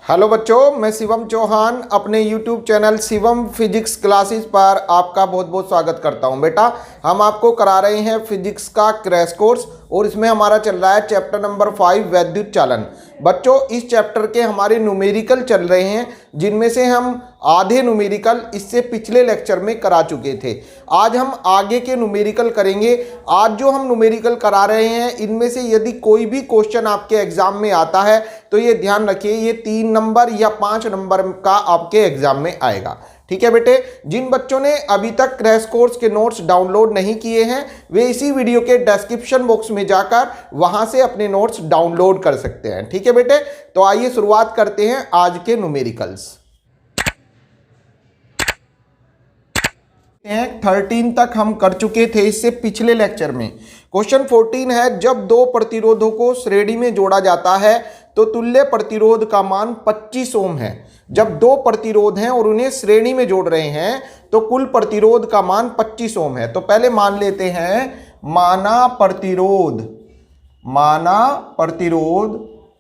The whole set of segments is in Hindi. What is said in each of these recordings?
हेलो बच्चों, मैं शिवम चौहान अपने YouTube channel Shivam physics classes पर आपका बहुत बहुत स्वागत करता हूं। बेटा, हम आपको करा रहे हैं फिजिक्स का क्रैश कोर्स और इसमें हमारा चल रहा है चैप्टर नंबर 5 वैद्युत चालन। बच्चों, इस चैप्टर के हमारे न्यूमेरिकल चल रहे हैं, जिनमें से हम आधे न्यूमेरिकल इससे पिछले लेक्चर में करा चुके थे। आज हम आगे के न्यूमेरिकल करेंगे। आज जो हम न्यूमेरिकल करा रहे हैं, इनमें से यदि कोई भी क्वेश्चन आपके एग्जाम में आता है तो ये ध्यान रखिए, ये 3 नंबर या 5 नंबर का आपके एग्जाम में आएगा। ठीक है बेटे, जिन बच्चों ने अभी तक क्रैश कोर्स के नोट्स डाउनलोड नहीं किए हैं, वे इसी वीडियो के डिस्क्रिप्शन बॉक्स में जाकर वहां से अपने नोट्स डाउनलोड कर सकते हैं। ठीक है बेटे, तो आइए शुरुआत करते हैं आज के न्यूमेरिकल्स। 13 तक हम कर चुके थे इससे पिछले लेक्चर में। क्वेश्चन 14 है, जब दो प्रतिरोधों को श्रेणी में जोड़ा जाता है तो तुल्य प्रतिरोध का मान 25 ओम है। जब दो प्रतिरोध हैं और उन्हें श्रेणी में जोड़ रहे हैं तो कुल प्रतिरोध का मान 25 ओम है। तो पहले मान लेते हैं माना प्रतिरोध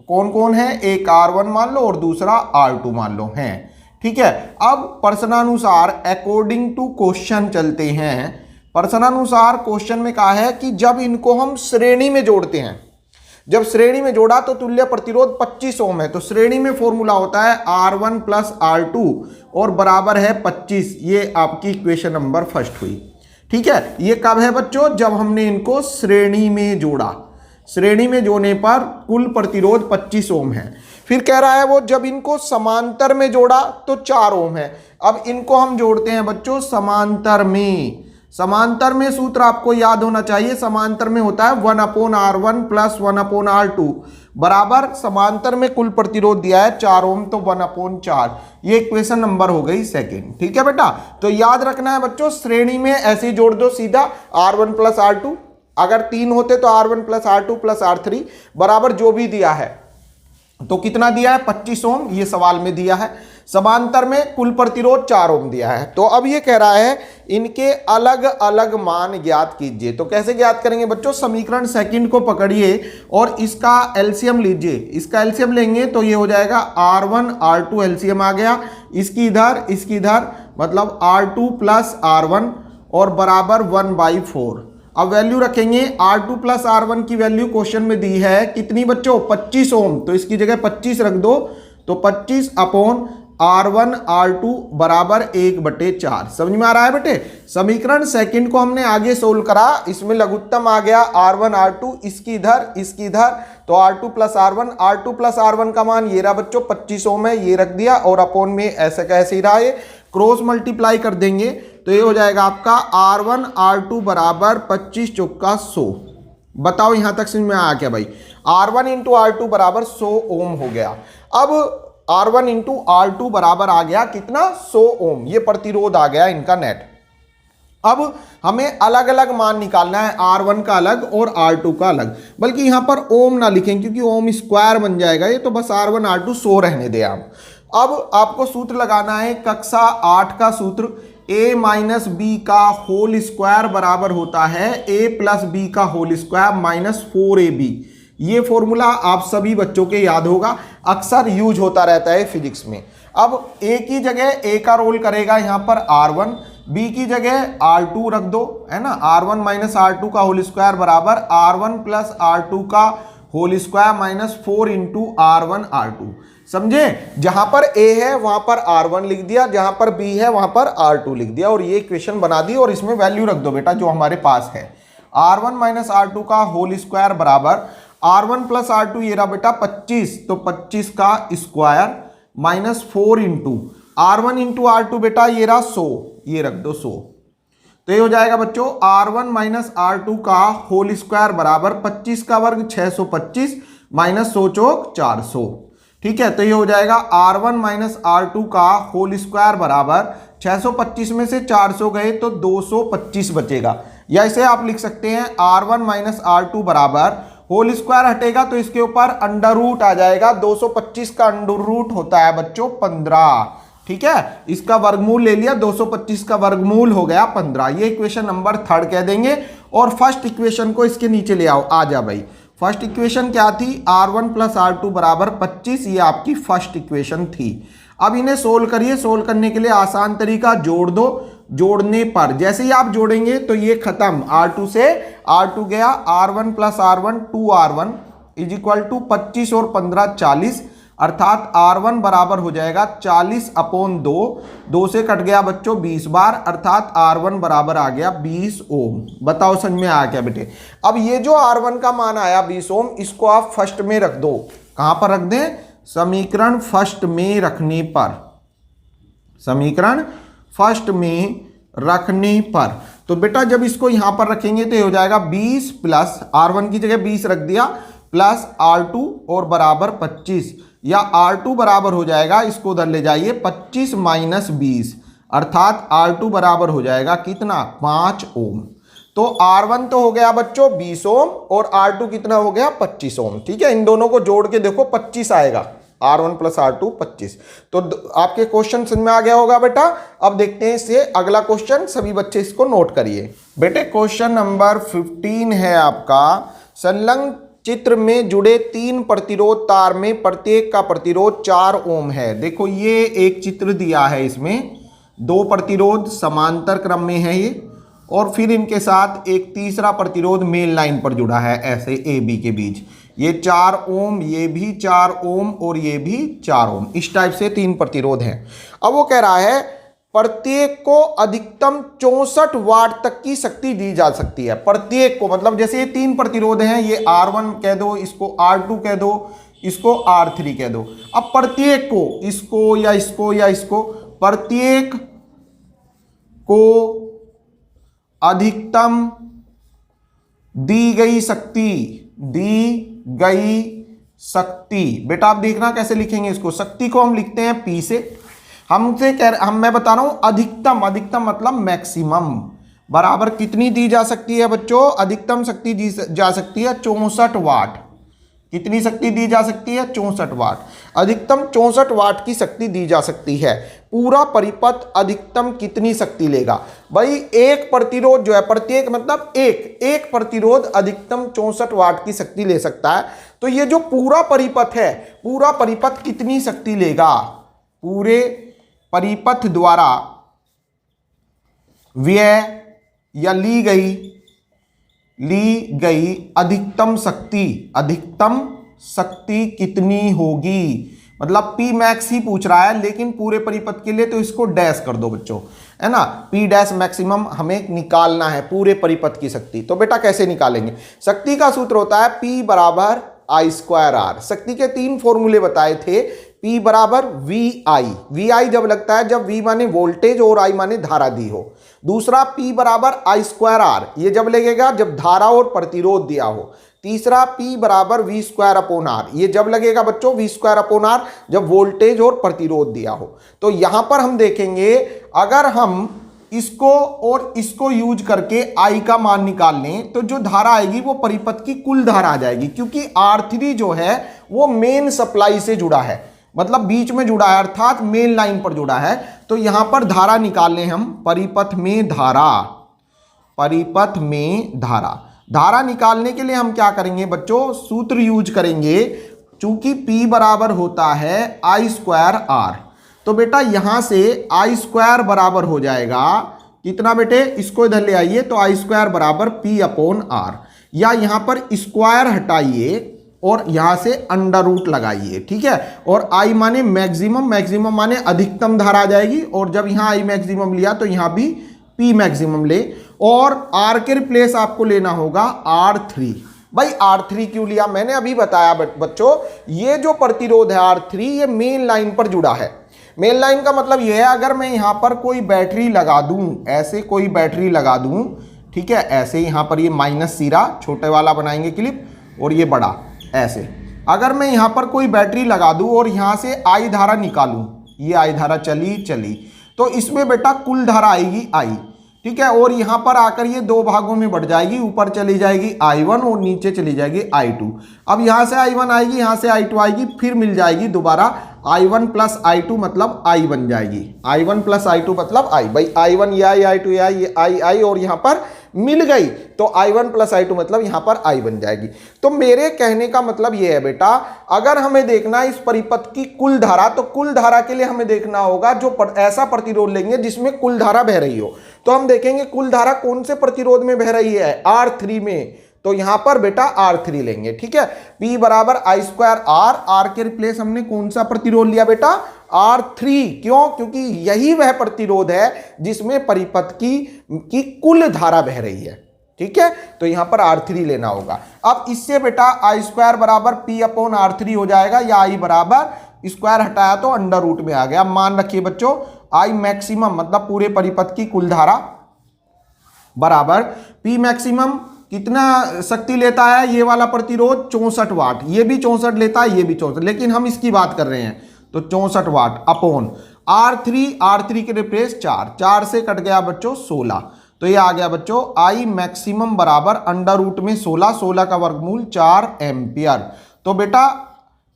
कौन कौन है, एक R1 मान लो और दूसरा R2 मान लो है। ठीक है, अब प्रश्नानुसार अकॉर्डिंग टू क्वेश्चन चलते हैं। प्रश्नानुसार क्वेश्चन में कहा है कि जब इनको हम श्रेणी में जोड़ते हैं, जब श्रेणी में जोड़ा तो तुल्य प्रतिरोध 25 ओम है। तो श्रेणी में फॉर्मूला होता है R1 प्लस R2 और बराबर है 25। ये आपकी इक्वेशन नंबर फर्स्ट हुई। ठीक है, ये कब है बच्चों, जब हमने इनको श्रेणी में जोड़ा। श्रेणी में जोड़ने पर कुल प्रतिरोध 25 ओम है। फिर कह रहा है वो जब इनको समांतर में जोड़ा तो 4 ओम है। अब इनको हम जोड़ते हैं बच्चों समांतर में। समांतर में सूत्र आपको याद होना चाहिए, समांतर में होता है 1/R1 प्लस 1/R2 बराबर समांतर में कुल प्रतिरोध दिया है 4 ओम, तो 1/4। ये इक्वेशन नंबर हो गई सेकंड। ठीक है बेटा, तो याद रखना है बच्चों, श्रेणी में ऐसे ही जोड़ दो सीधा R1 प्लस R2। अगर 3 होते तो R1 plus R2 plus R3 बराबर जो भी दिया है। तो कितना दिया है, 25 ओम, ये सवाल में दिया है। समांतर में कुल प्रतिरोध 4 ओम दिया है। तो अब ये कह रहा है इनके अलग अलग मान ज्ञात कीजिए। तो कैसे ज्ञात करेंगे बच्चों, समीकरण सेकंड को पकड़िए और इसका एलसीएम लीजिए। इसका एलसीएम लेंगे तो ये हो जाएगा R1 R2 एलसीएम आ गया, इसकी इधर मतलब R2 प्लस R1 और बराबर 1/4। अब वैल्यू रखेंगे, R2 प्लस R1 की वैल्यू क्वेश्चन में दी है कितनी बच्चों, 25 ओम। तो इसकी जगह 25 रख दो, तो 25 अपॉन R1 R2 बराबर 1/4। समझ में आ रहा है बेटे। समीकरण सेकंड को हमने आगे सोल्व करा, इसमें लघुत्तम आ गया R1 R2, इसकी इधर तो R2 प्लस R1 का मान ये रहा बच्चों 25 ओम है, ये रख दिया और अपॉन में ऐसे कैसे ही रहा, ये क्रॉस मल्टीप्लाई कर देंगे तो ये हो जाएगा आपका R1 R2 बराबर 25 चौका 100। बताओ यहां तक समझ में आया क्या भाई। R1 इंटू R2 बराबर 100 ओम हो गया। अब R1 इंटू R2 बराबर आ गया कितना, 100 ओम। ये प्रतिरोध आ गया इनका नेट। अब हमें अलग अलग मान निकालना है, R1 का अलग और R2 का अलग। बल्कि यहां पर ओम ना लिखें क्योंकि ओम स्क्वायर बन जाएगा ये, तो बस R1 R2 100 रहने दें आप। अब आपको सूत्र लगाना है कक्षा 8 का सूत्र, a माइनस बी का होल स्क्वायर बराबर होता है a प्लस बी का होल स्क्वायर माइनस 4ab। ये फॉर्मूला आप सभी बच्चों के याद होगा, अक्सर यूज होता रहता है फिजिक्स में। अब a की जगह a का रोल करेगा यहाँ पर R1, b की जगह R2 रख दो, है ना। R1 माइनस R2 का होल स्क्वायर बराबर R1 प्लस R2 का whole square minus 4 into R1 R2। समझे, जहां पर a है वहां पर R1 लिख दिया, जहां पर b है वहां पर R2 लिख दिया और ये इक्वेशन बना दी। और इसमें वैल्यू रख दो बेटा जो हमारे पास है, R1 माइनस R2 का होल स्क्वायर बराबर R1 प्लस R2 ये रहा बेटा 25, तो 25 का square minus 4 into R1 into R2 बेटा ये रहा 100, ये रख दो 100। तो ये हो जाएगा बच्चों R1 माइनस R2 का होल स्क्वायर बराबर 25 का वर्ग 625 माइनस 100 चौक 400। ठीक है, तो ये हो जाएगा R1 माइनस R2 का होल स्क्वायर बराबर 625 में से 400 गए तो 225 बचेगा। या इसे आप लिख सकते हैं R1 माइनस R2 बराबर होल स्क्वायर हटेगा तो इसके ऊपर अंडर रूट आ जाएगा। 225 का अंडर रूट होता है बच्चों 15। ठीक है, इसका वर्गमूल ले लिया, 225 का वर्गमूल हो गया 15। ये इक्वेशन नंबर 3 कह देंगे। और फर्स्ट इक्वेशन को इसके नीचे ले आओ, आ जा भाई। फर्स्ट इक्वेशन क्या थी, R1 प्लस R2 बराबर 25, ये आपकी फर्स्ट इक्वेशन थी। अब इन्हें सोल्व करिए। सोल्व करने के लिए आसान तरीका, जोड़ दो। जोड़ने पर जैसे ही आप जोड़ेंगे तो ये खत्म, R2 से R2 गया, R1 plus R1 2R1 is equal to 25 और 15 40, अर्थात R1 बराबर हो जाएगा 40/2। 2 से कट गया बच्चों 20 बार, अर्थात R1 बराबर आ गया 20 ओम। बताओ समझ में आ गया बेटे। अब ये जो R1 का मान आया 20 ओम, इसको आप फर्स्ट में रख दो। कहां पर रख दें, समीकरण फर्स्ट में रखने पर, समीकरण फर्स्ट में रखने पर। तो बेटा जब इसको यहां पर रखेंगे तो ये हो जाएगा 20 प्लस R1 की जगह 20 रख दिया, प्लस R2 और बराबर 25, या R2 बराबर हो जाएगा, इसको उधर ले जाइए, 25 माइनस 20, अर्थात R2 बराबर हो जाएगा कितना, 5 ओम। तो R1 तो हो गया बच्चों 20 ओम और R2 कितना हो गया, 25 ओम। ठीक है, इन दोनों को जोड़ के देखो 25 आएगा, R1 प्लस R2 25। तो आपके क्वेश्चन समझ में आ गया होगा बेटा। अब देखते हैं इससे अगला क्वेश्चन, सभी बच्चे इसको नोट करिए। बेटे क्वेश्चन नंबर 15 है आपका, संलग्न चित्र में जुड़े 3 प्रतिरोध तार में प्रत्येक का प्रतिरोध 4 ओम है। देखो ये एक चित्र दिया है, इसमें 2 प्रतिरोध समांतर क्रम में है ये, और फिर इनके साथ एक तीसरा प्रतिरोध मेन लाइन पर जुड़ा है, ऐसे ए बी के बीच। ये 4 ओम, ये भी 4 ओम और ये भी 4 ओम, इस टाइप से 3 प्रतिरोध हैं। अब वो कह रहा है प्रत्येक को अधिकतम 64 वाट तक की शक्ति दी जा सकती है। प्रत्येक को मतलब जैसे ये 3 प्रतिरोध हैं, ये R1 कह दो, इसको R2 कह दो, इसको R3 कह दो। अब प्रत्येक को, इसको या इसको या इसको, प्रत्येक को अधिकतम दी गई शक्ति, दी गई शक्ति, बेटा आप देखना कैसे लिखेंगे इसको। शक्ति को हम लिखते हैं P से, मैं बता रहा हूं अधिकतम, अधिकतम मतलब मैक्सिमम, बराबर कितनी दी जा सकती है बच्चों, अधिकतम शक्ति दी जा सकती है 64 वाट। कितनी शक्ति दी जा सकती है, 64 वाट। अधिकतम 64 वाट की शक्ति दी जा सकती है। पूरा परिपथ अधिकतम कितनी शक्ति लेगा भाई, एक प्रतिरोध जो है, प्रत्येक मतलब एक प्रतिरोध अधिकतम 64 वाट की शक्ति ले सकता है। तो ये जो पूरा परिपथ है, पूरा परिपथ कितनी शक्ति लेगा, पूरे परिपथ द्वारा व्यय या ली गई अधिकतम शक्ति कितनी होगी। मतलब P मैक्स ही पूछ रहा है, लेकिन पूरे परिपथ के लिए तो इसको डैश कर दो बच्चों, है ना। P डैश मैक्सिमम हमें निकालना है पूरे परिपथ की शक्ति। तो बेटा कैसे निकालेंगे, शक्ति का सूत्र होता है P बराबर I²R। शक्ति के 3 फॉर्मूले बताए थे, P बराबर VI जब लगता है जब V माने वोल्टेज और I माने धारा दी हो। दूसरा P बराबर I²R, ये जब लगेगा जब धारा और प्रतिरोध दिया हो। तीसरा P बराबर V²/R, ये जब लगेगा बच्चों V²/R जब वोल्टेज और प्रतिरोध दिया हो। तो यहां पर हम देखेंगे, अगर हम इसको और इसको यूज करके I का मान निकाल लें तो जो धारा आएगी वो परिपथ की कुल धारा आ जाएगी, क्योंकि R3 जो है वो मेन सप्लाई से जुड़ा है, मतलब बीच में जुड़ा है, अर्थात मेन लाइन पर जुड़ा है। तो यहां पर धारा निकाल लें हम, परिपथ में धारा निकालने के लिए हम क्या करेंगे बच्चों, सूत्र यूज करेंगे। चूंकि P बराबर होता है I²R, तो बेटा यहां से I² बराबर हो जाएगा कितना बेटे, इसको इधर ले आइए, तो I² बराबर P/R, या यहां पर स्क्वायर हटाइए और यहां से अंडर रूट लगाइए, ठीक है। और I माने मैक्सिमम, मैक्सिमम माने अधिकतम धारा आ जाएगी, और जब यहां I मैक्सिमम लिया तो यहां भी P मैक्सिमम ले, और R के रिप्लेस आपको लेना होगा R3। भाई R3 क्यों लिया, मैंने अभी बताया बच्चों, ये जो प्रतिरोध है R3 ये मेन लाइन पर जुड़ा है। मेन लाइन का मतलब ये है, अगर मैं यहां पर कोई बैटरी लगा दूं, ऐसे कोई बैटरी लगा दूं, ठीक है, ऐसे यहां पर ये माइनस सिरा छोटे वाला बनाएंगे क्लिप, और ये बड़ा ऐसे, अगर मैं यहां पर कोई बैटरी लगा दूं और यहां से I धारा निकालूं, ये I धारा चली, तो इसमें बेटा कुल धारा आएगी I, ठीक है। और यहां पर आकर ये 2 भागों में बढ़ जाएगी, ऊपर चली जाएगी I1 और नीचे चली जाएगी I2। अब यहां से I1 आएगी, यहां से I2 आएगी, फिर मिल जाएगी दोबारा I1 प्लस I2 मतलब I बन जाएगी, I1 प्लस I2 मतलब I। भाई I1 ये I, I2 ये I, और यहां पर मिल गई तो I1 प्लस I2 मतलब यहां पर I बन जाएगी। तो मेरे कहने का मतलब यह है बेटा, अगर हमें देखना इस परिपथ की कुल धारा, तो कुल धारा के लिए हमें देखना होगा जो ऐसा प्रतिरोध लेंगे जिसमें कुल धारा बह रही हो। तो हम देखेंगे कुल धारा कौन से प्रतिरोध में बह रही है, R3 में, तो यहां पर बेटा R3 लेंगे। ठीक है, P बराबर I स्क्वायर R के रिप्लेस हमने कौन सा प्रतिरोध लिया बेटा, R3। क्यों? क्योंकि यही वह प्रतिरोध है जिसमें परिपथ की कुल धारा बह रही है। ठीक है, तो यहां पर R3 लेना होगा। अब इससे बेटा I स्क्वायर बराबर P अपॉन R3 हो जाएगा, या I बराबर स्क्वायर हटाया तो अंडर रूट में आ गया। मान रखिए बच्चों I मैक्सिमम मतलब पूरे परिपथ की कुल धारा बराबर P मैक्सिमम कितना शक्ति लेता है ये वाला प्रतिरोध, 64 वाट, ये भी 64 लेता है, ये भी 64, लेकिन हम इसकी बात कर रहे हैं तो 64 वाट अपॉन R3 के रिप्लेस 4 से कट गया बच्चों 16, तो ये आ गया बच्चों I मैक्सिमम बराबर अंडर रूट में 16 का वर्गमूल 4 एम्पियर। तो बेटा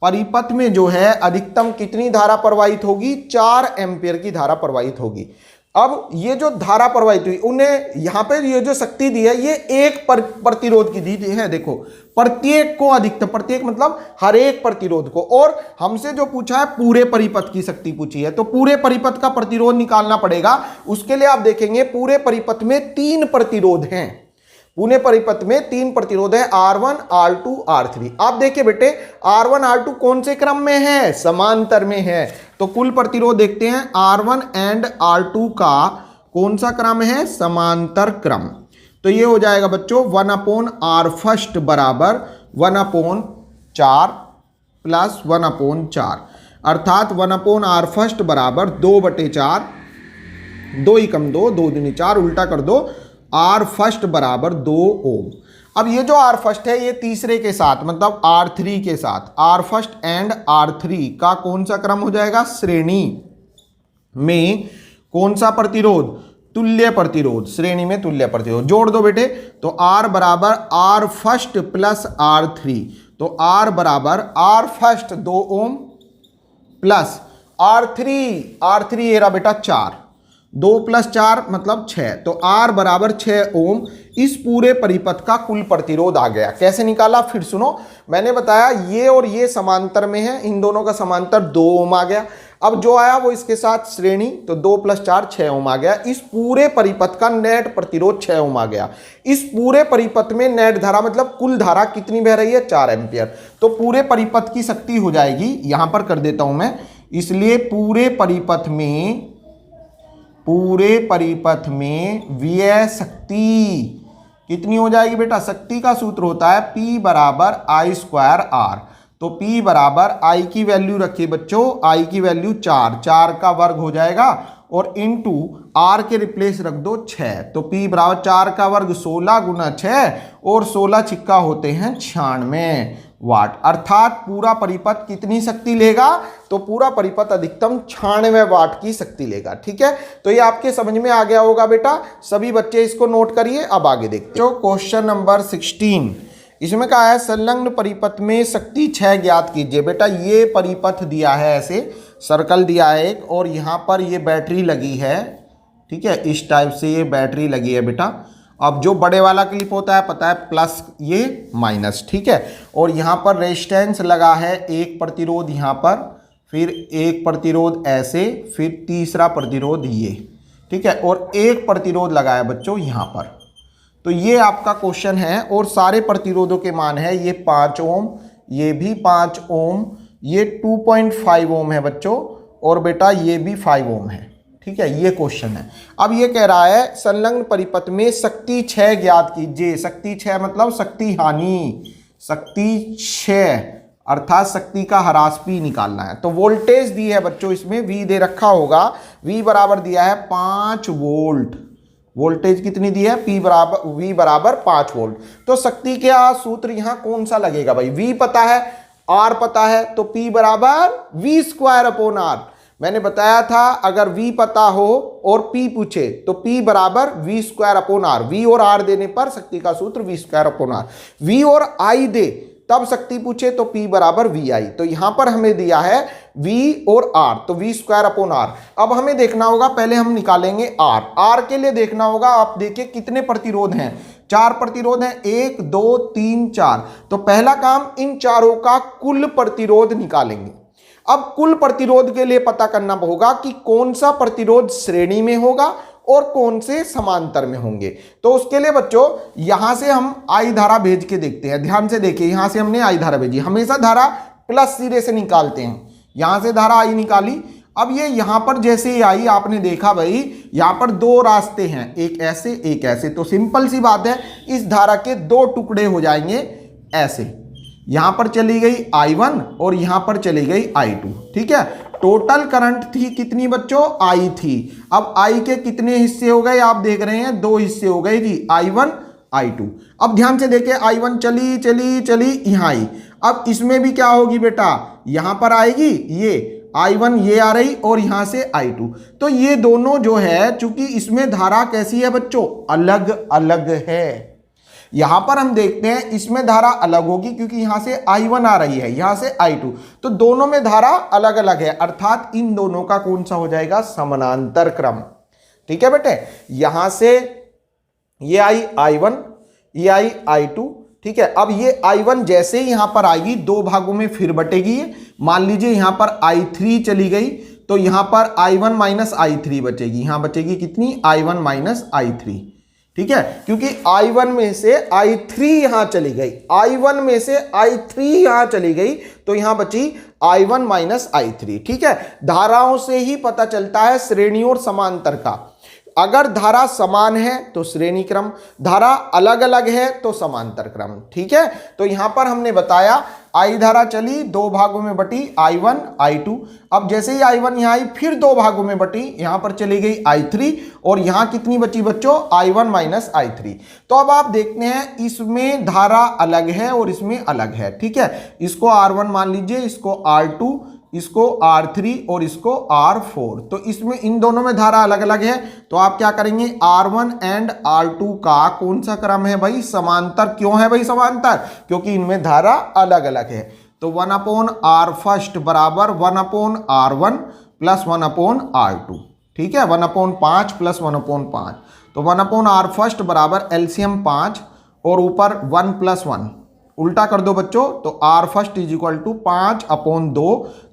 परिपथ में जो है अधिकतम कितनी धारा प्रवाहित होगी, 4 एम्पियर की धारा प्रवाहित होगी। अब ये जो धारा प्रवाहित हुई, उन्हें यहां पे ये जो शक्ति दी है ये एक प्रतिरोध की दी है। देखो प्रत्येक को अधिकतम, प्रत्येक मतलब हर एक प्रतिरोध को, और हमसे जो पूछा है पूरे परिपथ की शक्ति पूछी है, तो पूरे परिपथ का प्रतिरोध निकालना पड़ेगा। उसके लिए आप देखेंगे पूरे परिपथ में 3 प्रतिरोध हैं, पूरे परिपथ में 3 प्रतिरोध है, R1 R2 R3। आप देखिए बेटे R1 R2 कौन से क्रम में है, समांतर में है। तो कुल प्रतिरोध देखते हैं R1 एंड R2 का कौन सा क्रम है, समांतर क्रम। तो ये हो जाएगा बच्चों 1 अपॉन R फर्स्ट बराबर 1 अपॉन 4 प्लस 1 अपॉन 4, अर्थात 1 अपॉन R फर्स्ट बराबर 2/4, 2 ही कम 2, 2 दूनी 4, उल्टा कर दो, R फर्स्ट बराबर 2 ओम। अब ये जो R फर्स्ट है ये तीसरे के साथ मतलब R3 के साथ, R फर्स्ट एंड R3 का कौन सा क्रम हो जाएगा, श्रेणी में कौन सा प्रतिरोध, तुल्य प्रतिरोध, श्रेणी में तुल्य प्रतिरोध। जोड़ दो बेटे, तो R बराबर R फर्स्ट प्लस R3, तो R बराबर R first 2 ohm plus R3 ये रहा बेटा 4, 2 प्लस 4 मतलब 6, तो R बराबर 6 ओम। इस पूरे परिपथ का कुल प्रतिरोध आ गया। कैसे निकाला फिर सुनो, मैंने बताया ये और ये समांतर में है, इन दोनों का समांतर 2 ओम आ गया। अब जो आया वो इसके साथ श्रेणी, तो 2 प्लस 4 6 ओम आ गया। इस पूरे परिपथ का नेट प्रतिरोध 6 ओम आ गया। इस पूरे परिपथ में नेट धारा मतलब कुल धारा कितनी बह रही है, 4 एम्पियर। तो पूरे परिपथ की शक्ति हो जाएगी, यहां पर कर देता हूं मैं, इसलिए पूरे परिपथ में व्यय शक्ति कितनी हो जाएगी बेटा, शक्ति का सूत्र होता है P बराबर I स्क्वायर R। तो P बराबर I की वैल्यू रखिए बच्चों, I की वैल्यू 4 का वर्ग हो जाएगा, और इनटू R के रिप्लेस रख दो 6, तो P बराबर 4 का वर्ग 16 गुना 6, और 16 छिक्का होते हैं 96 वाट। अर्थात पूरा परिपथ कितनी शक्ति लेगा, तो पूरा परिपथ अधिकतम 96 वाट की शक्ति लेगा। ठीक है, तो ये आपके समझ में आ गया होगा बेटा, सभी बच्चे इसको नोट करिए। अब आगे देखते हैं क्वेश्चन नंबर 16। इसमें कहा है संलग्न परिपथ में शक्ति 6 ज्ञात कीजिए। बेटा ये परिपथ दिया है, ऐसे सर्कल दिया है एक, और यहाँ पर ये बैटरी लगी है। ठीक है, इस टाइप से ये बैटरी लगी है बेटा। अब जो बड़े वाला क्लिप होता है पता है, प्लस ये माइनस। ठीक है, और यहाँ पर रेजिस्टेंस लगा है, एक प्रतिरोध यहाँ पर, फिर एक प्रतिरोध ऐसे, फिर तीसरा प्रतिरोध ये। ठीक है, और एक प्रतिरोध लगा है बच्चों यहाँ पर। तो ये आपका क्वेश्चन है, और सारे प्रतिरोधों के मान है, ये 5 ओम, ये भी 5 ओम, ये 2.5 ओम है बच्चों, और बेटा ये भी 5 ओम है। ठीक है, ये क्वेश्चन है। अब ये कह रहा है संलग्न परिपथ में शक्ति 6 ज्ञात कीजिए। शक्ति 6 मतलब शक्ति हानि, शक्ति 6 अर्थात शक्ति का ह्रास P निकालना है। तो वोल्टेज दी है बच्चों, इसमें V दे रखा होगा, V बराबर दिया है 5 वोल्ट। वोल्टेज कितनी दी है, V बराबर 5 वोल्ट। तो शक्ति का सूत्र यहाँ कौन सा लगेगा भाई, V पता है, R पता है, तो P बराबर V स्क्वायर अपॉन R। मैंने बताया था अगर V पता हो और P पूछे तो P बराबर V square upon R। V और R देने पर शक्ति का सूत्र V square upon R। V और I दे तब शक्ति पूछे तो P बराबर VI। तो यहां पर हमें दिया है V और R, तो V स्क्वायर अपॉन R। अब हमें देखना होगा, पहले हम निकालेंगे R। R के लिए देखना होगा, आप देखिए कितने प्रतिरोध हैं, 4 प्रतिरोध हैं, 1 2 3 4। तो पहला काम इन चारों का कुल प्रतिरोध निकालेंगे। अब कुल प्रतिरोध के लिए पता करना होगा कि कौन सा प्रतिरोध श्रेणी में होगा और कौन से समांतर में होंगे। तो उसके लिए बच्चों यहां से हम आई धारा भेज के देखते हैं। ध्यान से देखिए, यहां से हमने आई धारा भेजी, हमेशा धारा प्लस सिरे से निकालते हैं। यहां से धारा आई निकाली, अब ये यहां पर जैसे ही आई आपने देखा भाई यहां पर 2 रास्ते हैं, एक ऐसे एक ऐसे। तो सिंपल सी बात है, इस धारा के 2 टुकड़े हो जाएंगे ऐसे, यहां पर चली गई I1 और यहां पर चली गई I2। ठीक है, टोटल करंट थी कितनी बच्चों, I थी। अब I के कितने हिस्से हो गए, आप देख रहे हैं 2 हिस्से हो गए थी, I1 I2। अब ध्यान से देखिए, I1 चली चली चली यहां आई। अब इसमें भी क्या होगी बेटा, यहां पर आएगी ये I1, ये आ रही और यहां से I2। तो ये दोनों जो है, चूंकि इसमें धारा कैसी है बच्चों, अलग अलग है। यहां पर हम देखते हैं इसमें धारा अलग होगी क्योंकि यहां से I1 आ रही है, यहां से I2। तो दोनों में धारा अलग अलग है, अर्थात इन दोनों का कौन सा हो जाएगा, समानांतर क्रम। ठीक है बेटे, यहां से ये आई I1, ये आई I2। ठीक है, अब ये I1 जैसे ही यहां पर आएगी 2 भागों में फिर बटेगी। मान लीजिए यहां पर I3 चली गई तो यहां पर I1 माइनस I3 बचेगी, यहां बचेगी कितनी, I1 माइनस I3। ठीक है, क्योंकि I1 में से I3 यहां चली गई, I1 में से I3 यहां चली गई, तो यहां बची I1 माइनस I3। ठीक है, धाराओं से ही पता चलता है श्रेणी और समांतर का। अगर धारा समान है तो श्रेणी क्रम, धारा अलग अलग है तो समांतर क्रम। ठीक है, तो यहां पर हमने बताया आई धारा चली 2 भागों में बटी, I1 I2। अब जैसे ही I1 यहां आई फिर 2 भागों में बटी, यहां पर चली गई I3 और यहां कितनी बची बच्चों, I1 माइनस I3। तो अब आप देखते हैं इसमें धारा अलग है और इसमें अलग है। ठीक है, इसको R1 मान लीजिए, इसको R2, इसको R3 और इसको R4। तो इसमें इन दोनों में धारा अलग अलग है, तो आप क्या करेंगे, R1 एंड R2 का कौन सा क्रम है भाई, समांतर। क्यों है भाई समांतर, क्योंकि इनमें धारा अलग अलग है। तो 1/R फर्स्ट बराबर 1/R1 प्लस 1/R2। ठीक है, 1/5 प्लस 1/5। तो 1/R फर्स्ट बराबर एलसीएम 5 और ऊपर 1 प्लस 1, उल्टा कर दो बच्चों, तो R first is equal to 5/2,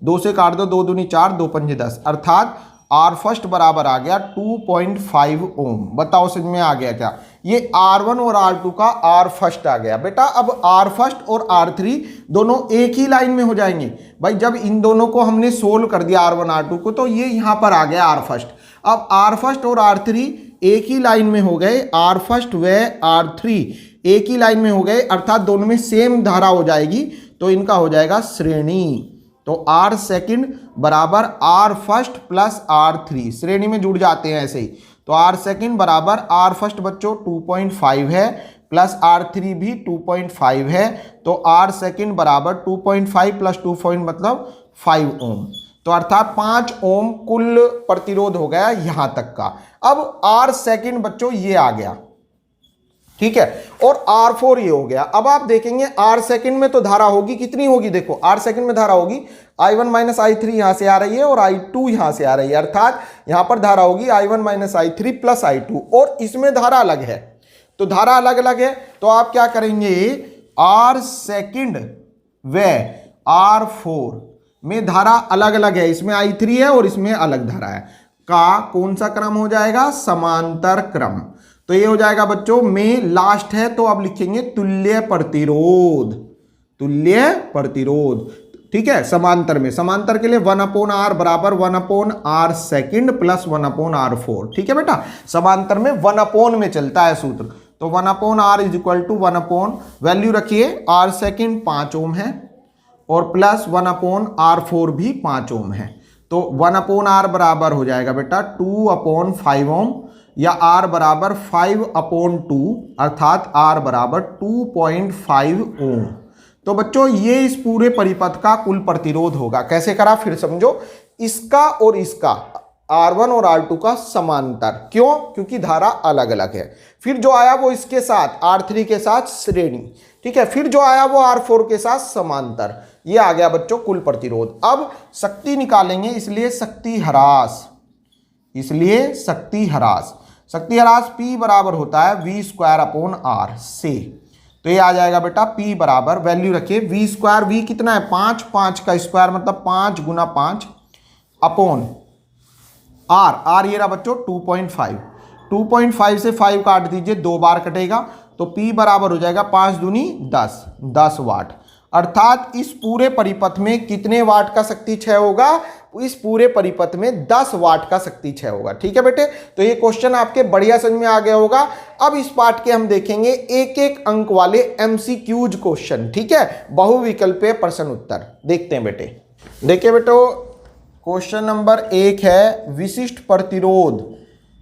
2 से काट दो, 2 दूनी 4, 2 पंजे 10, अर्थात R फर्स्ट बराबर आ गया 2.5 ओम। बताओ समझ में आ गया क्या, ये R1 और R2 का R फर्स्ट आ गया बेटा। अब R फर्स्ट और R3 दोनों एक ही लाइन में हो जाएंगे भाई, जब इन दोनों को हमने सोल्व कर दिया R1 R2 को, तो ये यहां पर आ गया R फर्स्ट। अब R फर्स्ट और R3 एक ही लाइन में हो गए, R फर्स्ट व R3 एक ही लाइन में हो गए, अर्थात दोनों में सेम धारा हो जाएगी, तो इनका हो जाएगा श्रेणी। तो R सेकंड बराबर R फर्स्ट प्लस R3, श्रेणी में जुड़ जाते हैं ऐसे ही। तो R सेकंड बराबर R फर्स्ट बच्चों 2.5 है प्लस R3 भी 2.5 है, तो R सेकंड बराबर 2.5 प्लस 2 मतलब 5 ओम। तो अर्थात 5 ओम कुल प्रतिरोध हो गया यहां तक का। अब R सेकंड बच्चों ये आ गया, ठीक है, और R4 ये हो गया। अब आप देखेंगे R सेकंड में तो धारा होगी, कितनी होगी, देखो R सेकंड में धारा होगी I1 माइनस I3 यहां से आ रही है और I2 यहां से आ रही है, अर्थात यहां पर धारा होगी I1 minus I3 plus I2, और इसमें धारा अलग है। तो धारा अलग अलग है, तो आप क्या करेंगे, R सेकंड व R4 में धारा अलग अलग है, इसमें I3 है और इसमें अलग धारा है, का कौन सा क्रम हो जाएगा, समांतर क्रम। तो ये हो जाएगा बच्चों में लास्ट है, तो आप लिखेंगे तुल्य प्रतिरोध, तुल्य प्रतिरोध। ठीक है, समांतर में, समांतर के लिए 1/R बराबर 1/R सेकंड प्लस 1/R4। ठीक है बेटा, समांतर में 1 में चलता है सूत्र। तो 1/R is equal to 1 value रखिए, R सेकंड 5 ओम है और प्लस 1/R4 भी 5 ओम है। तो 1/R बराबर हो जाएगा बेटा 2/5 ओम, या R बराबर 5/2, अर्थात R बराबर 2.5 ओम। तो बच्चों ये इस पूरे परिपथ का कुल प्रतिरोध होगा। कैसे करा फिर समझो, इसका और इसका R1 और R2 का समांतर। क्यों? क्योंकि धारा अलग अलग है। फिर जो आया वो इसके साथ R3 के साथ श्रेणी, ठीक है। फिर जो आया वो R4 के साथ समांतर। ये आ गया बच्चों कुल प्रतिरोध। अब शक्ति निकालेंगे, इसलिए शक्ति ह्रास, शक्ति ह्रास P बराबर होता है V²/R से। तो ये आ जाएगा बेटा P बराबर, वैल्यू रखिए V², V कितना है 5, 5 का स्क्वायर मतलब 5 × 5 अपॉन R ये रहा बच्चों 2.5, 2.5 से 5 काट दीजिए, 2 बार कटेगा, तो P बराबर हो जाएगा 5 दूनी 10, 10 वाट। अर्थात इस पूरे परिपथ में कितने वाट का शक्ति क्षय होगा? इस पूरे परिपथ में 10 वाट का शक्ति क्षय होगा। ठीक है बेटे, तो ये क्वेश्चन आपके बढ़िया समझ में आ गया होगा। अब इस पार्ट के हम देखेंगे एक एक अंक वाले MCQज क्वेश्चन, ठीक है, बहुविकल्पीय प्रश्न उत्तर देखते हैं बेटे। देखिए बेटो, क्वेश्चन नंबर 1 है विशिष्ट प्रतिरोध।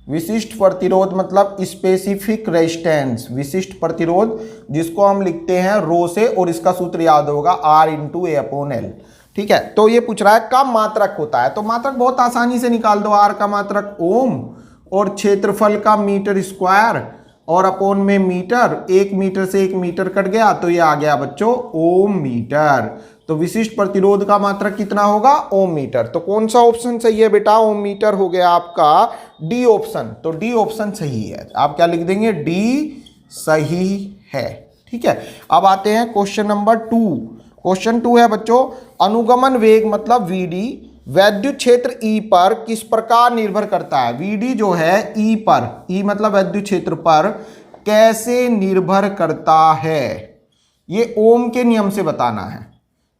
विशिष्ट प्रतिरोध मतलब स्पेसिफिक रेजिस्टेंस, विशिष्ट प्रतिरोध जिसको हम लिखते हैं रो से, और इसका सूत्र याद होगा R × A/L। ठीक है, तो ये पूछ रहा है का मात्रक होता है, तो मात्रक बहुत आसानी से निकाल दो। R का मात्रक ओम और क्षेत्रफल का मीटर स्क्वायर और अपॉन में मीटर, 1 मीटर से 1 मीटर कट गया तो ये आ गया बच्चों ओम मीटर। तो विशिष्ट प्रतिरोध का मात्रक कितना होगा? ओम मीटर। तो कौन सा ऑप्शन सही है बेटा? ओम मीटर हो गया आपका डी ऑप्शन। तो डी ऑप्शन सही है। आप क्या लिख देंगे? डी सही है। ठीक है, अब आते हैं क्वेश्चन नंबर 2। क्वेश्चन 2 है बच्चों, अनुगमन वेग मतलब Vd वैद्युत क्षेत्र E पर किस प्रकार निर्भर करता है? Vd जो है E पर, E मतलब वैद्युत क्षेत्र पर कैसे निर्भर करता है, ये ओम के नियम से बताना है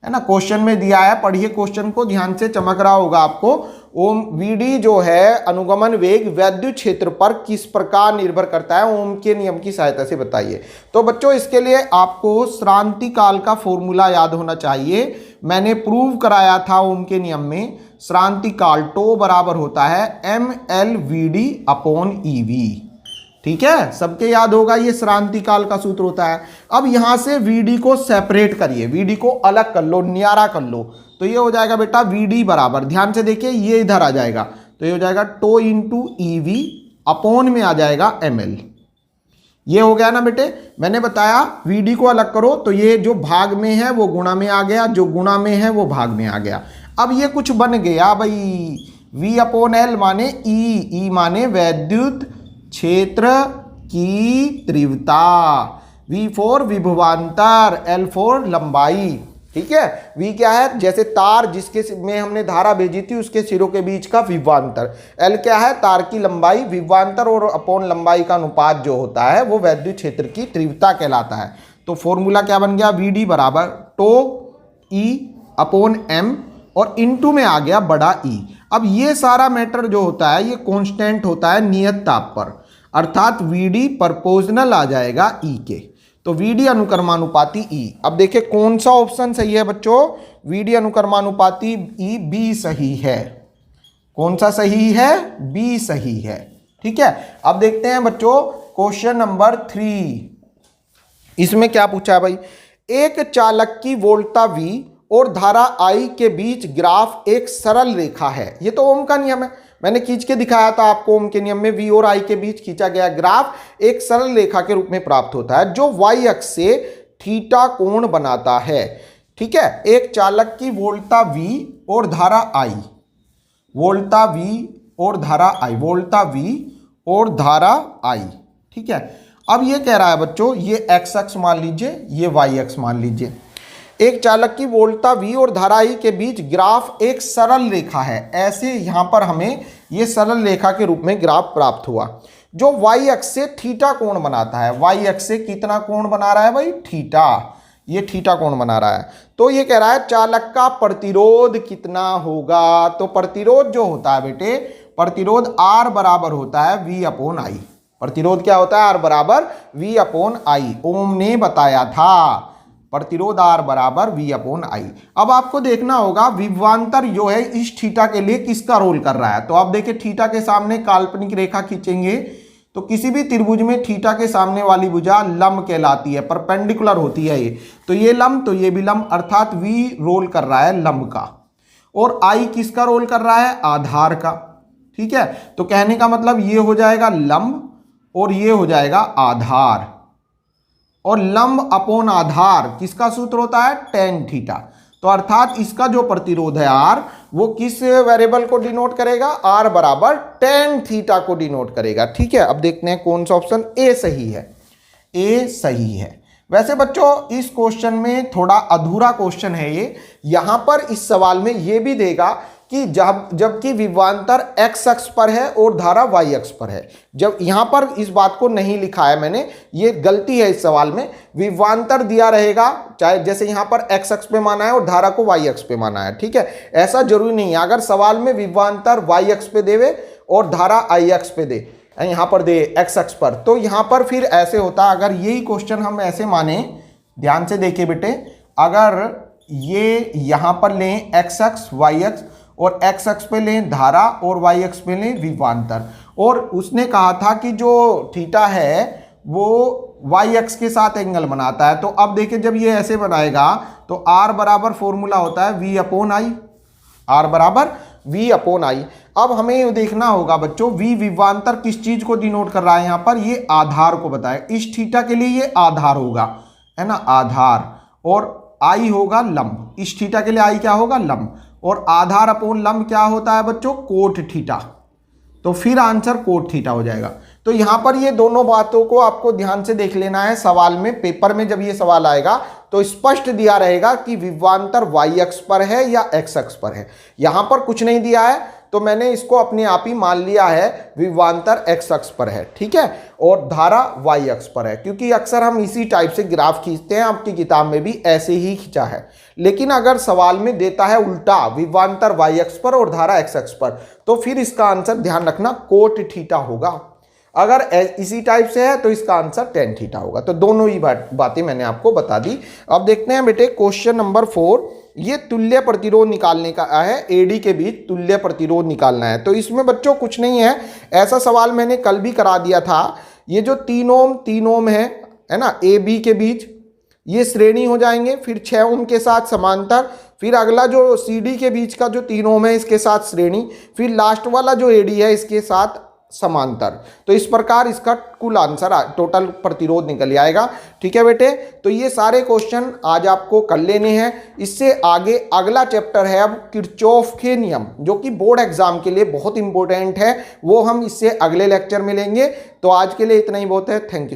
ना। क्वेश्चन में दिया है, पढ़िए क्वेश्चन को ध्यान से, चमक रहा होगा आपको। ओम Vd जो है अनुगमन वेग वैद्युत क्षेत्र पर किस प्रकार निर्भर करता है, ओम के नियम की सहायता से बताइए। तो बच्चों इसके लिए आपको श्रांति काल का फॉर्मूला याद होना चाहिए। मैंने प्रूव कराया था ओम के नियम में, श्रांति काल टो बराबर होता है mLVd/EV। ठीक है, सबके याद होगा, ये श्रांति काल का सूत्र होता है। अब यहां से Vd को सेपरेट करिए, Vd को अलग कर लो, न्यारा कर लो, तो ये हो जाएगा बेटा Vd बराबर, ध्यान से देखिए ये इधर आ जाएगा, तो ये हो जाएगा टो × EV अपॉन में आ जाएगा ml। ये हो गया ना बेटे, मैंने बताया Vd को अलग करो तो ये जो भाग में है वो गुणा में आ गया, जो गुणा में है वो भाग में आ गया। अब ये कुछ बन गया भाई, V/L माने E माने वैद्युत क्षेत्र की तीव्रता, V4 विभवांतर, L4 लंबाई। ठीक है, V क्या है? जैसे तार जिसके में हमने धारा भेजी थी उसके सिरों के बीच का विभवांतर। L क्या है? तार की लंबाई। विभवांतर और अपॉन लंबाई का अनुपात जो होता है वो वैद्युत क्षेत्र की तीव्रता कहलाता है। तो फॉर्मूला क्या बन गया? Vd बराबर टो E/m और इनटू में आ गया बड़ा E। अब ये सारा मैटर जो होता है ये कांस्टेंट होता है नियत ताप पर, अर्थात Vd प्रोपोर्शनल आ जाएगा E के। तो Vd अनुक्रमानुपाती E। अब देखिए कौन सा ऑप्शन सही है बच्चों? Vd अनुक्रमानुपाती E, B सही है। कौन सा सही है? B सही है। ठीक है, अब देखते हैं बच्चों क्वेश्चन नंबर 3। इसमें क्या पूछा है भाई? एक चालक की वोल्टता V और धारा I के बीच ग्राफ एक सरल रेखा है। ये तो ओम का नियम है, मैंने खींच के दिखाया था आपको। ओम के नियम में V और I के बीच खींचा गया ग्राफ एक सरल रेखा के रूप में प्राप्त होता है जो Y अक्ष से थीटा कोण बनाता है। ठीक है, एक चालक की वोल्टता V और धारा I, वोल्टता V और धारा I, वोल्टता V और धारा I। ठीक है, अब ये कह रहा है बच्चों, ये X अक्ष मान लीजिए, ये Y अक्ष मान लीजिए। एक चालक की वोल्टता V और धारा I के बीच ग्राफ एक सरल रेखा है। ऐसे यहां पर हमें ये सरल रेखा के रूप में ग्राफ प्राप्त हुआ जो Y अक्ष से थीटा कोण बनाता है। Y अक्ष से कितना कोण बना रहा है भाई? थीटा। ये थीटा कोण बना रहा है। तो ये कह रहा है चालक का प्रतिरोध कितना होगा? तो प्रतिरोध जो होता है बेटे, प्रतिरोध R बराबर होता है V/I। प्रतिरोध क्या होता है? R बराबर V/I। ओम ने बताया था प्रतिरोध R बराबर V/I। अब आपको देखना होगा विभवांतर जो है इस थीटा के लिए किसका रोल कर रहा है। तो आप देखिए थीटा के सामने काल्पनिक रेखा खींचेंगे तो किसी भी त्रिभुज में थीटा के सामने वाली भुजा लंब कहलाती है, परपेंडिकुलर होती है ये। तो ये लंब, तो ये भी लंब, अर्थात V रोल कर रहा है लंब का, और I किसका रोल कर रहा है? आधार का। ठीक है, तो कहने का मतलब ये हो जाएगा लंब और ये हो जाएगा आधार, और लंब अपॉन आधार किसका सूत्र होता है, टेन थीटा। तो अर्थात इसका जो प्रतिरोध है R, वो किस वेरिएबल को डिनोट करेगा, R बराबर टेन थीटा को डिनोट करेगा। ठीक है, अब देखते हैं कौन सा ऑप्शन ए सही है। ए सही है। वैसे बच्चों इस क्वेश्चन में थोड़ा अधूरा क्वेश्चन है ये। यहां पर इस सवाल में ये भी देगा कि जबकि विभवांतर x अक्ष पर है और धारा y अक्ष पर है। जब यहां पर इस बात को नहीं लिखा है मैंने, ये गलती है इस सवाल में। विभवांतर दिया रहेगा, चाहे जैसे यहां पर x अक्ष पे माना है और धारा को y अक्ष पे माना है। ठीक है, ऐसा जरूरी नहीं है। अगर सवाल में विभवांतर y अक्ष पे देवे और धारा i अक्ष पे दे, यहां पर दे x अक्ष पर, तो यहां पर फिर ऐसे होता। अगर यही क्वेश्चन हम ऐसे माने, ध्यान से देखिए बेटे, अगर ये यहां पर लें x अक्ष y अक्ष और x अक्ष पे लें धारा और y अक्ष पे लें विभवांतर, और उसने कहा था कि जो थीटा है वो y अक्ष के साथ एंगल बनाता है। तो अब देखिए जब ये ऐसे बनाएगा तो r बराबर फॉर्मूला होता है v अपॉन आई, r बराबर v अपॉन आई। अब हमें देखना होगा बच्चों v विभवांतर किस चीज को डिनोट कर रहा है, यहाँ पर ये आधार को बताया। इस थीटा के लिए ये आधार होगा, है ना, आधार, और आई होगा लंब। इस थीटा के लिए आई क्या होगा, लंब, और आधार अपॉन लंब क्या होता है बच्चों, कोट थीटा। तो फिर आंसर कोट थीटा हो जाएगा। तो यहां पर ये दोनों बातों को आपको ध्यान से देख लेना है। सवाल में, पेपर में जब ये सवाल आएगा तो स्पष्ट दिया रहेगा कि विभवांतर y अक्ष पर है या x अक्ष पर है। यहां पर कुछ नहीं दिया है तो मैंने इसको अपने आप ही मान लिया है विभवांतर x अक्ष पर है। ठीक है, और धारा y अक्ष पर है, क्योंकि अक्सर हम इसी टाइप से ग्राफ खींचते हैं। आपकी किताब में भी ऐसे ही खींचा है। लेकिन अगर सवाल में देता है उल्टा, विभवांतर y अक्ष पर और धारा x अक्ष पर, तो फिर इसका आंसर ध्यान रखना कोट थीटा होगा। अगर इसी टाइप से है तो इसका आंसर टेन थीटा होगा। तो दोनों ही बातें मैंने आपको बता दी। अब देखते हैं बेटे क्वेश्चन नंबर 4। ये तुल्य प्रतिरोध निकालने का है, एडी के बीच तुल्य प्रतिरोध निकालना है। तो इसमें बच्चों कुछ नहीं है, ऐसा सवाल मैंने कल भी करा दिया था। ये जो 3 ओम है ना, ए बी के बीच, ये श्रेणी हो जाएंगे, फिर 6 ओम के साथ समांतर, फिर अगला जो सी डी के बीच का जो 3 ओम है इसके साथ श्रेणी, फिर लास्ट वाला जो एडी है इसके साथ समांतर। तो इस प्रकार इसका कुल आंसर, टोटल प्रतिरोध निकल आएगा। ठीक है बेटे, तो ये सारे क्वेश्चन आज आपको कर लेने हैं। इससे आगे अगला चैप्टर है अब किरचॉफ के नियम, जो कि बोर्ड एग्जाम के लिए बहुत इंपॉर्टेंट है। वो हम इससे अगले लेक्चर में लेंगे। तो आज के लिए इतना ही बहुत है। Thank you.